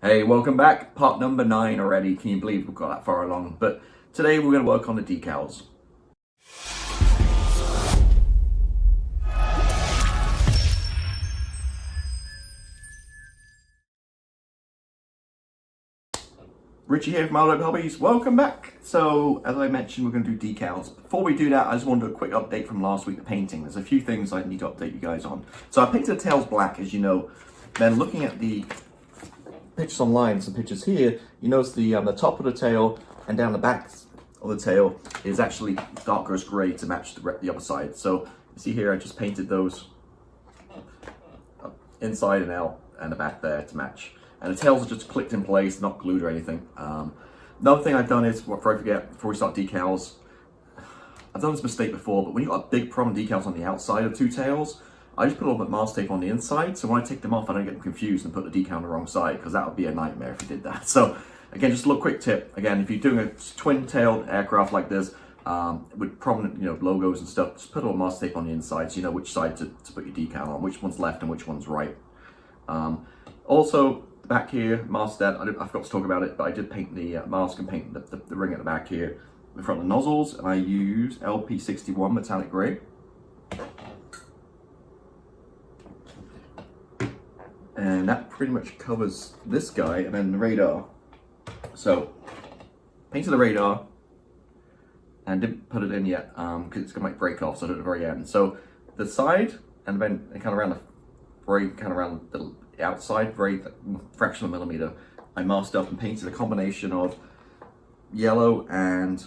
Hey, welcome back. Part number 9 already. Can you believe we've got that far along? But today we're going to work on the decals. Richie here from Untitled Hobbies. Welcome back. So, as I mentioned, we're going to do decals. Before we do that, I just want to do a quick update from last week, the painting. There's a few things I need to update you guys on. So I painted the tails black, as you know. Then looking at the pictures online, some pictures here, you notice the top of the tail and down the back of the tail is actually darker grey to match the other side. So you see here, I just painted those inside and out and the back there to match. And the tails are just clicked in place, not glued or anything. Another thing I've done is, before I forget, before we start decals, I've done this mistake before, but when you've got a big problem decals on the outside of two tails, I just put a little bit of mask tape on the inside, so when I take them off, I don't get them confused and put the decal on the wrong side, because that would be a nightmare if you did that. So, again, just a little quick tip. Again, if you're doing a twin-tailed aircraft like this, with prominent, logos and stuff, just put a little mask tape on the inside so you know which side to put your decal on, which one's left and which one's right. Also, back here, mask that, I forgot to talk about it, but I did paint the mask and paint the ring at the back here in front of the nozzles, and I use LP61 metallic grey. And that pretty much covers this guy, and then the radar. So, painted the radar, and didn't put it in yet, because it's gonna break off, so I do it at the very end. So, the side, and then kind of around the outside, very fraction of a millimeter, I masked up and painted a combination of yellow and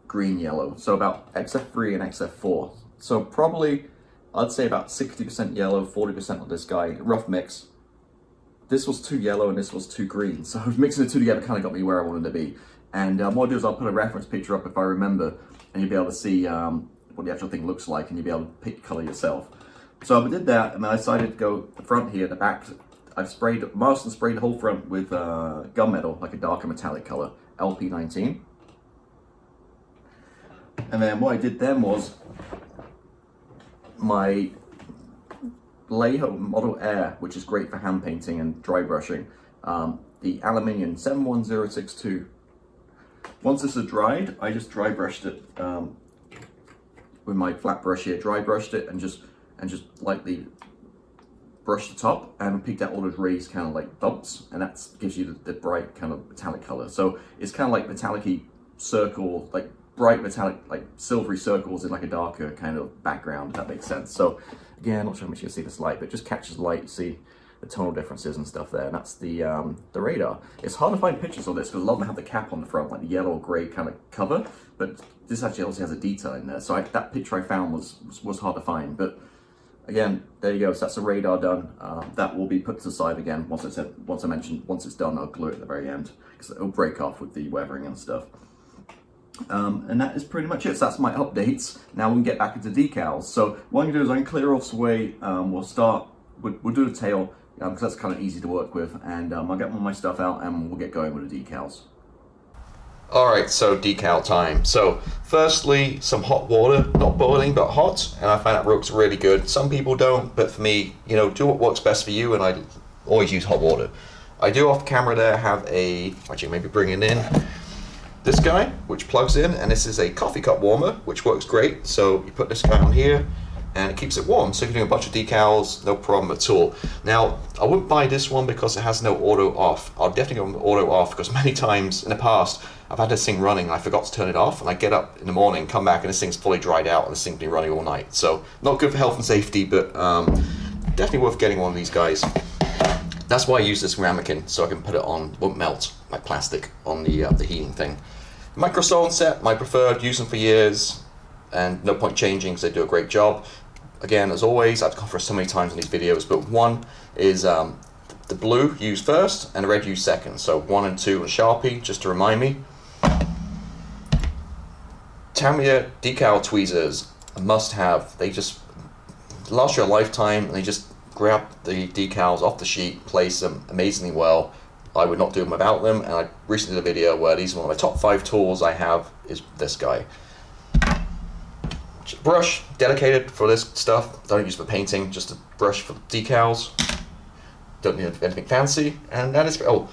green yellow. So about XF3 and XF4. So probably, I'd say about 60% yellow, 40% of this guy, rough mix. This was too yellow and this was too green. So mixing the two together kind of got me where I wanted to be. And what I'll do is I'll put a reference picture up if I remember, and you'll be able to see what the actual thing looks like, and you'll be able to pick color yourself. So I did that, and then I decided to go the front here, the back. I've masked and sprayed the whole front with gunmetal, like a darker metallic color, LP19. And then what I did then was my Vallejo Model Air, which is great for hand painting and dry brushing, the aluminium 71062. Once this is dried, I just dry brushed it with my flat brush here, dry brushed it and just lightly brush the top and picked out all those raised kind of like bumps, and that gives you the bright kind of metallic color. So it's kind of like metallic-y circle, like bright metallic, like silvery circles in like a darker kind of background, if that makes sense. So again, I'm not sure how much you can see this light, but it just catches light, you see the tonal differences and stuff there, and that's the radar. It's hard to find pictures of this because a lot of them have the cap on the front, like the yellow or grey kind of cover, but this actually also has a detail in there. So that picture I found was hard to find, but again, there you go. So that's the radar done. That will be put to the side again once it's done. I'll glue it at the very end because it'll break off with the weathering and stuff. And that is pretty much it. So that's my updates. Now we can get back into decals. So what I'm gonna do is I can clear off the way. We'll do the tail because that's kind of easy to work with, and I'll get all my stuff out and we'll get going with the decals. Alright, so decal time. So firstly, some hot water, not boiling but hot, and I find that works really good. Some people don't, but for me, do what works best for you, and I always use hot water. I do off camera there have actually maybe bring it in, this guy, which plugs in, and this is a coffee cup warmer, which works great. So you put this guy on here, and it keeps it warm. So if you're doing a bunch of decals, no problem at all. Now, I wouldn't buy this one because it has no auto off. I'll definitely go auto off because many times in the past, I've had this thing running and I forgot to turn it off, and I get up in the morning, come back, and this thing's fully dried out and this thing's been running all night. So not good for health and safety, but definitely worth getting one of these guys. That's why I use this ramekin, so I can put it on, won't melt like plastic on the heating thing. Microsolon set, my preferred, use them for years, and no point changing because they do a great job. Again, as always, I've gone for so many times in these videos, but one is the blue used first and the red used second. So 1 and 2 and Sharpie, just to remind me. Tamiya decal tweezers, a must have. They just last you a lifetime, and they just grab the decals off the sheet, place them amazingly well. I would not do them without them, and I recently did a video where these are one of my top 5 tools I have is this guy. Brush, dedicated for this stuff, don't use for painting, just a brush for decals. don't need anything fancy, and that is, oh,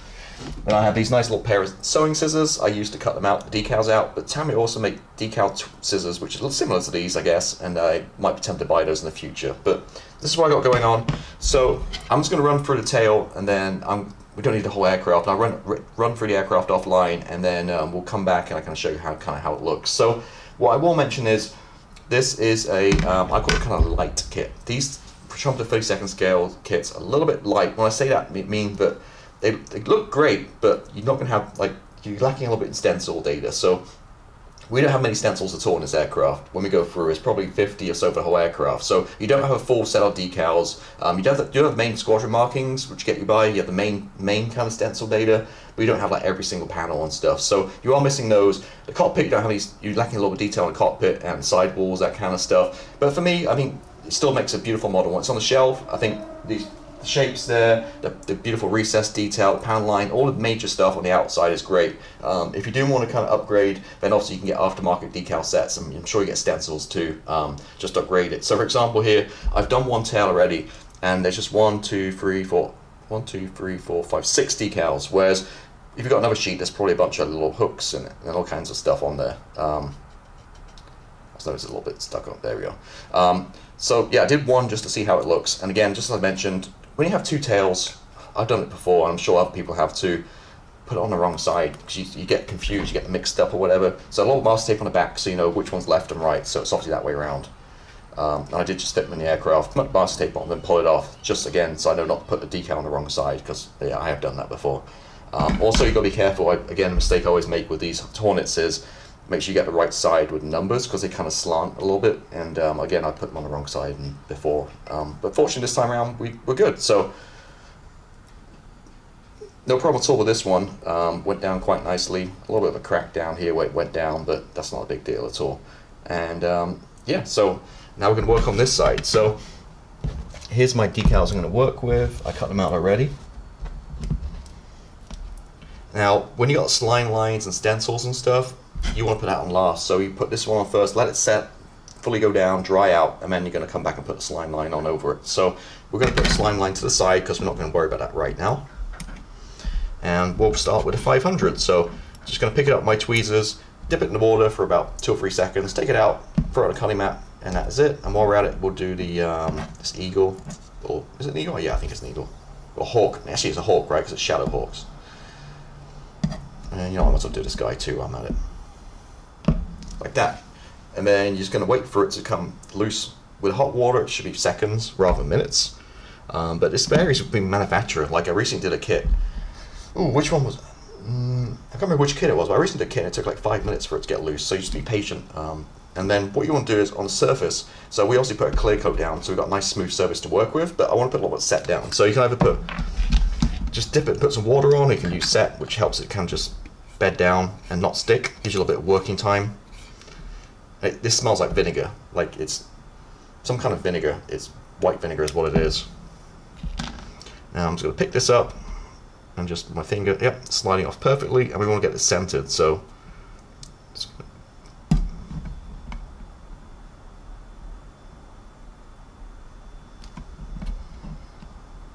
and I have these nice little pair of sewing scissors I use to cut them out, the decals out, but Tammy also make decal scissors, which is similar to these, I guess, and I might be tempted to buy those in the future, but this is what I got going on. So I'm just going to run through the tail, and then we don't need the whole aircraft. I'll run through the aircraft offline, and then we'll come back and I can show you how it looks. So what I will mention is, this is a, I call it kind of light kit. These Trumpeter 32nd scale kits are a little bit light. When I say that, I mean that they look great, but you're not going to have, like, you're lacking a little bit in stencil data. So we don't have many stencils at all in this aircraft. When we go through, it's probably 50 or so for the whole aircraft. So you don't have a full set of decals. You do have the main squadron markings, which get you by. You have the main kind of stencil data, but you don't have like every single panel and stuff. So you are missing those. The cockpit, you don't have these. You're lacking a little bit of detail in the cockpit and sidewalls, that kind of stuff. But for me, I mean, it still makes a beautiful model. When it's on the shelf, I think these shapes there, the beautiful recessed detail, panel line, all the major stuff on the outside is great. If you do want to kind of upgrade, then obviously you can get aftermarket decal sets, and I'm sure you get stencils too, just upgrade it. So for example here, I've done one tail already, and there's just 6 decals, whereas if you've got another sheet, there's probably a bunch of little hooks and all kinds of stuff on there. I know it's a little bit stuck up, there we go. So yeah, I did one just to see how it looks, and again, just as I mentioned, when you have two tails, I've done it before, and I'm sure other people have too, put it on the wrong side, because you get confused, you get mixed up or whatever. So a little master tape on the back so you know which one's left and right, so it's obviously that way around. And I did just fit them in the aircraft, put master tape on, then pull it off, just again, so I know not to put the decal on the wrong side, because yeah, I have done that before. Also, you've got to be careful, again, a mistake I always make with these Hornets is, make sure you get the right side with numbers, because they kind of slant a little bit, and again, I put them on the wrong side before, but fortunately this time around we're good. So no problem at all with this one. Went down quite nicely. A little bit of a crack down here where it went down, but that's not a big deal at all. And yeah, so now we're going to work on this side. So here's my decals I'm going to work with. I cut them out already. Now when you got slime lines and stencils and stuff, you want to put that on last. So you put this one on first, let it set, fully go down, dry out, and then you're going to come back and put the slime line on over it. So we're going to put the slime line to the side because we're not going to worry about that right now. And we'll start with a 500. So just going to pick it up with my tweezers, dip it in the water for about 2 or 3 seconds, take it out, throw it on a cutting mat, and that is it. And while we're at it, we'll do the this eagle, or is it an eagle? Oh, yeah, I think it's an eagle. Or hawk. Actually, it's a hawk, right? Because it's Shaddowhawks. And you know, I might as well do this guy too. I'm at it. Like that, and then you're just going to wait for it to come loose. With hot water, it should be seconds rather than minutes, but this varies between manufacturer. Like I recently did a kit. Ooh, which one was? I can't remember which kit it was, but I recently did a kit and it took like 5 minutes for it to get loose, so you just be patient. And then what you want to do is on the surface, so we obviously put a clear coat down, so we've got a nice smooth surface to work with, but I want to put a little bit of set down. So you can either just dip it, put some water on, you can use set, which helps it kind of just bed down and not stick, gives you a little bit of working time. This smells like vinegar, like it's some kind of vinegar. It's white vinegar is what it is. Now I'm just going to pick this up and just my finger, yep, sliding off perfectly, and we want to get this centered. So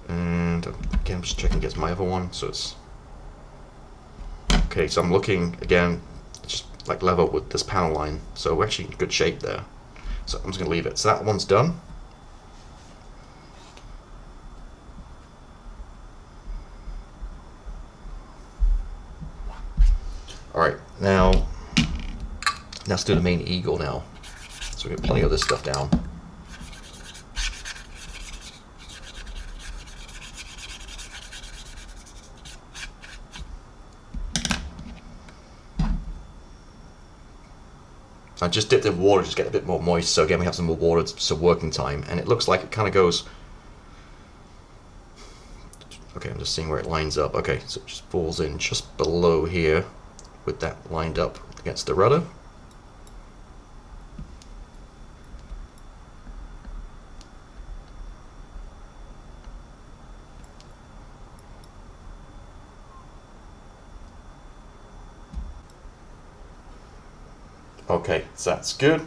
and again, I'm just checking against my other one. So it's okay. So I'm looking again, just like level with this panel line, so we're actually in good shape there. So I'm just going to leave it. So that one's done. Alright, now let's do the main eagle now. So we got plenty of this stuff down. I just dipped it in water just to get a bit more moist, so again we have some more water, some working time, and it looks like it kind of goes, okay, I'm just seeing where it lines up. Okay, so it just falls in just below here with that lined up against the rudder. Okay, so that's good.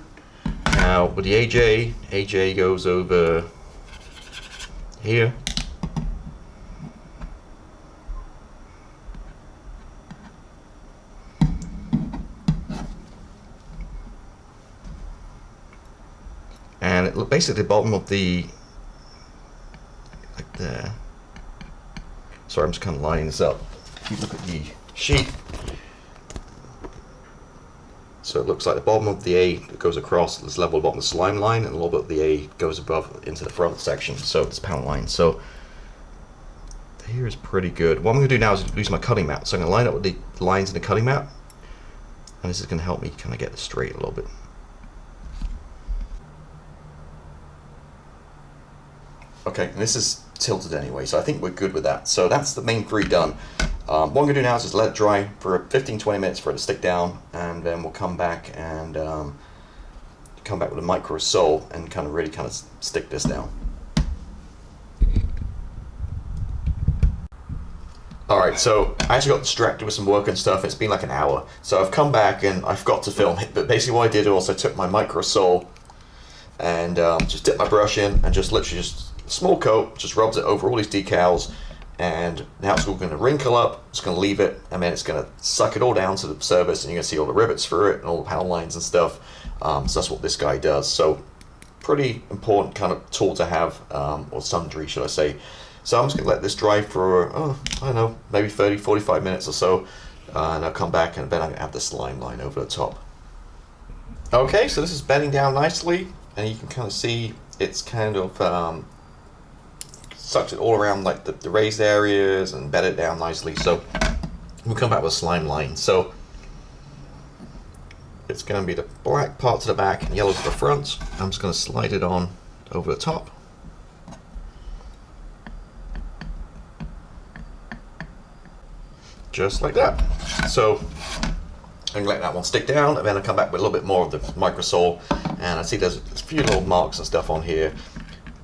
Now with the AJ goes over here. look, basically the bottom of the, like there. Sorry, I'm just kind of lining this up. If you look at the sheet, so it looks like the bottom of the A that goes across this level bottom of the slime line, and a little bit of the A goes above into the front section, so this panel line. So here is pretty good. What I'm going to do now is use my cutting mat. So I'm going to line up with the lines in the cutting mat, and this is going to help me kind of get this straight a little bit. Okay, and this is tilted anyway, so I think we're good with that. So that's the main 3 done. What I'm going to do now is just let it dry for 15-20 minutes for it to stick down, and then we'll come back and come back with a micro sole and kind of really kind of stick this down. Alright, so I actually got distracted with some work and stuff. It's been like an hour. So I've come back and I forgot to film it, but basically what I did was I took my micro sole and just dipped my brush in and just literally just small coat, just rubs it over all these decals, and now it's all going to wrinkle up. It's going to leave it, and then it's going to suck it all down to the surface, and you're going to see all the rivets through it and all the panel lines and stuff. So that's what this guy does. So pretty important kind of tool to have, or sundry should I say. So I'm just going to let this dry for, I don't know, maybe 30-45 minutes or so, and I'll come back and then I'm going to add the slime line over the top. Okay, so this is bedding down nicely, and you can kind of see it's kind of sucks it all around like the raised areas and bed it down nicely. So we'll come back with a slime line. So it's going to be the black part to the back and yellow to the front. I'm just going to slide it on over the top. Just like that. So I'm going to let that one stick down, and then I'll come back with a little bit more of the microsole, and I see there's a few little marks and stuff on here.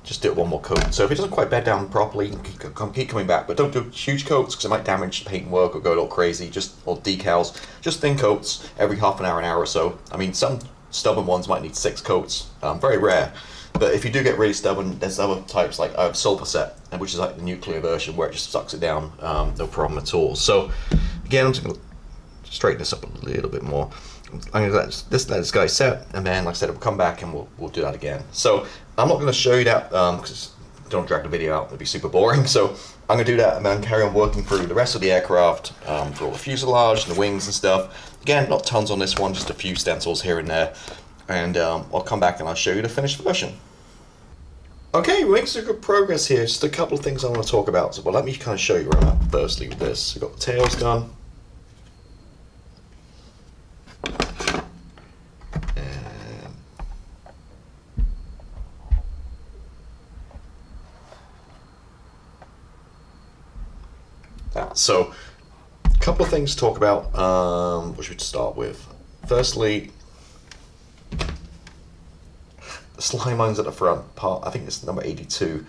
Just do it one more coat. So if it doesn't quite bed down properly, you can keep coming back, but don't do huge coats because it might damage the paint work or go a little crazy. Or decals, just thin coats every half an hour or so. I mean, some stubborn ones might need 6 coats, very rare. But if you do get really stubborn, there's other types like Sulfur Set, which is like the nuclear version where it just sucks it down, no problem at all. So again, I'm just going to straighten this up a little bit more. I'm going to let this guy set, and then like I said, we'll come back and we'll do that again. So I'm not going to show you that because don't drag the video out, it'd be super boring. So I'm going to do that and then carry on working through the rest of the aircraft, for all the fuselage and the wings and stuff. Again, not tons on this one, just a few stencils here and there. And I'll come back and I'll show you the finished version. Okay, we're making some good progress here. Just a couple of things I want to talk about. So, well, let me kind of show you where I'm at firstly with this. We've got the tails done. So, a couple of things to talk about, what should we start with? Firstly, the slime lines at the front part, I think it's number 82.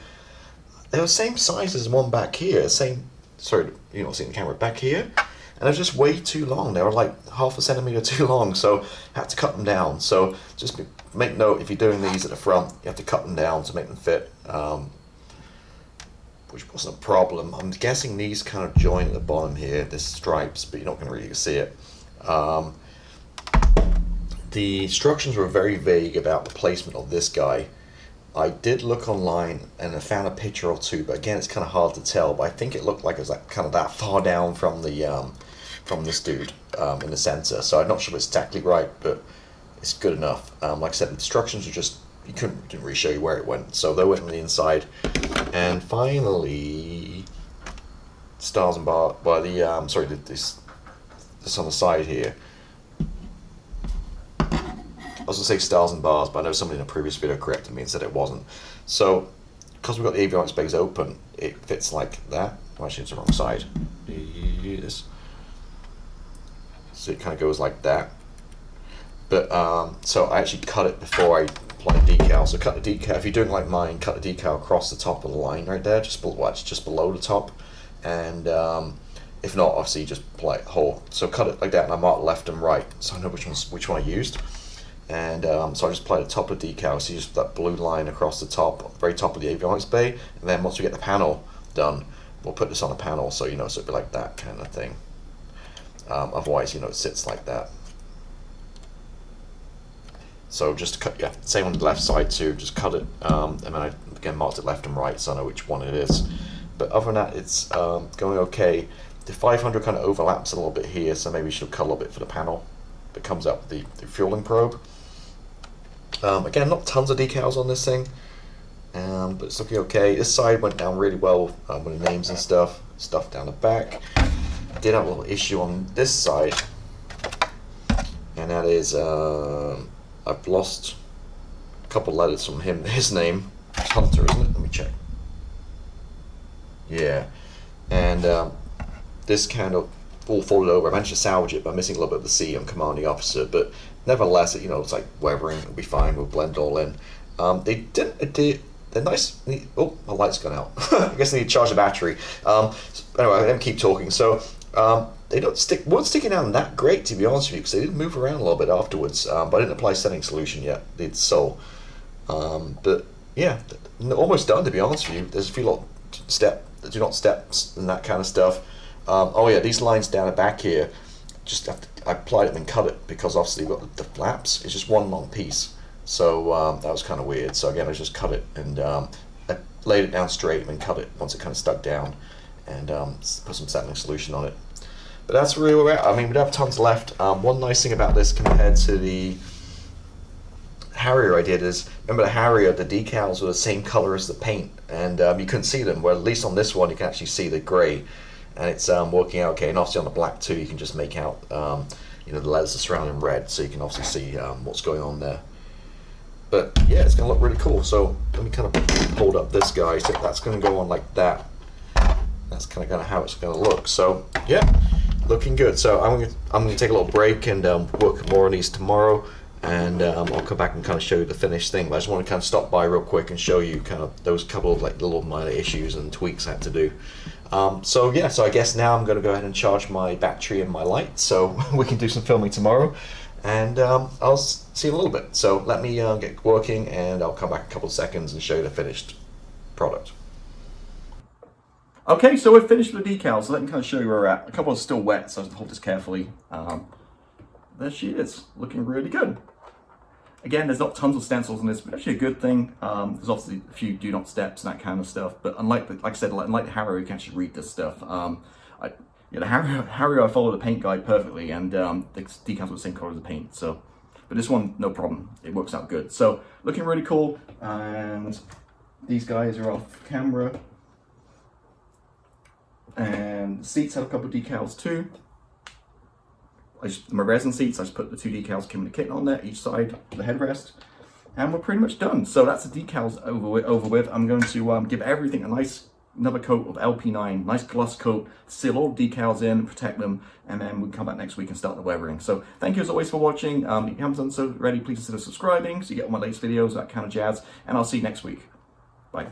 They're the same size as one back here, sorry, you're not seeing the camera, back here, and they're just way too long. They were like half a centimeter too long, so I had to cut them down. So just make note, if you're doing these at the front, you have to cut them down to make them fit. Which wasn't a problem. I'm guessing these kind of join at the bottom here, there's stripes, but you're not going to really see it. The instructions were very vague about the placement of this guy. I did look online and I found a picture or two, but again, it's kind of hard to tell, but I think it looked like it was like kind of that far down from the from this dude in the center. So I'm not sure if it's exactly right, but it's good enough. Like I said, the instructions are just, didn't really show you where it went, so they went on the inside. And finally, stars and bars by the sorry, this on the side here. I was gonna say stars and bars, but I know somebody in a previous video corrected me and said it wasn't. So, because we've got the avionics bays open, it fits like that. Oh, actually, it's the wrong side. This. So it kind of goes like that. But so I actually cut it before I apply decal. So cut the decal. If you're doing like mine, cut the decal across the top of the line right there, just below the top. And if not, obviously just apply it whole. So cut it like that, and I mark left and right, so I know which one I used. And so I just apply the top of the decal. So you just that blue line across the top, very top of the avionics bay. And then once we get the panel done, we'll put this on a panel, so so it'll be like that kind of thing. Otherwise, it sits like that. So just to cut, yeah, same on the left side too, just cut it, and then I again marked it left and right so I know which one it is. But other than that, it's going okay. The 500 kind of overlaps a little bit here, so maybe we should cut a little bit for the panel that comes out with the fueling probe. Again, not tons of decals on this thing, but it's looking okay. This side went down really well with the names and stuff down the back. Did have a little issue on this side, and that is I've lost a couple letters from his name. It's Hunter, isn't it? Let me check. Yeah, and this kind of all folded over. I managed to salvage it by missing a little bit of the C on commanding officer, but nevertheless, you know, it's like weathering. It'll be fine. We'll blend all in. They didn't. They're nice. Oh, my light's gone out. I guess I need to charge the battery. Anyway, let me keep talking. So they weren't sticking out that great, to be honest with you, because they did move around a little bit afterwards. But I didn't apply setting solution yet. Did so. But yeah, almost done, to be honest with you. There's a few little do not steps and that kind of stuff. Oh yeah, these lines down the back here, just have to, I applied it and cut it because obviously we've got the flaps. It's just one long piece, so that was kind of weird. So again, I just cut it and I laid it down straight and then cut it once it kind of stuck down, and put some settling solution on it. But that's really where we're at. I mean, we don't have tons left. One nice thing about this compared to the Harrier I did is, remember the Harrier, the decals were the same color as the paint, and you couldn't see them, where at least on this one you can actually see the gray, and it's working out okay. And obviously on the black too, you can just make out you know, the letters are surrounding red, so you can obviously see what's going on there. But yeah, it's going to look really cool. So let me kind of hold up this guy, so that's going to go on like that. That's kind of how it's going to look. So yeah, looking good. So I'm going to take a little break and work more on these tomorrow. And I'll come back and kind of show you the finished thing. But I just want to kind of stop by real quick and show you kind of those couple of like little minor issues and tweaks I had to do. So yeah, so I guess now I'm going to go ahead and charge my battery and my light, so we can do some filming tomorrow. And I'll see you in a little bit. So let me get working, and I'll come back in a couple of seconds and show you the finished product. Okay, so we're finished with the decals. So let me kind of show you where we're at. A couple are still wet, so I have to hold this carefully. There she is, looking really good. Again, there's not tons of stencils in this, but actually a good thing. There's obviously a few do not steps and that kind of stuff. But unlike, like I said, unlike the Harrier, you can actually read this stuff. The Harrier, I follow the paint guide perfectly, and the decals are the same color as the paint. So, but this one, no problem. It works out good. So, looking really cool. And these guys are off camera. And the seats have a couple of decals too. My resin seats, I just put the two decals came in the kit on there, each side of the headrest, and we're pretty much done. So that's the decals over with. I'm going to give everything a nice another coat of LP9, nice gloss coat, seal all the decals in, protect them, and then we'll come back next week and start the weathering. So thank you as always for watching. If you haven't done so already, please consider subscribing so you get all my latest videos, that kind of jazz, and I'll see you next week. Bye.